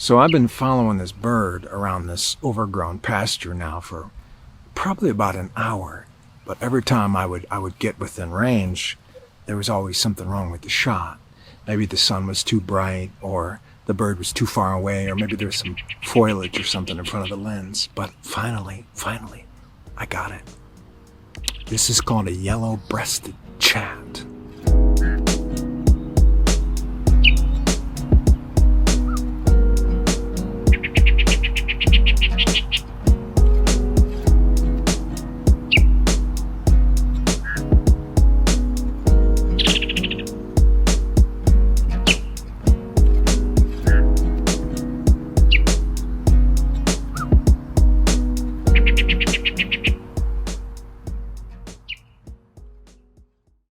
So I've been following this bird around this overgrown pasture now for probably about an hour. But every time I would get within range, there was always something wrong with the shot. Maybe the sun was too bright, or the bird was too far away, or maybe there was some foliage or something in front of the lens. But finally, I got it. This is called a yellow-breasted chat.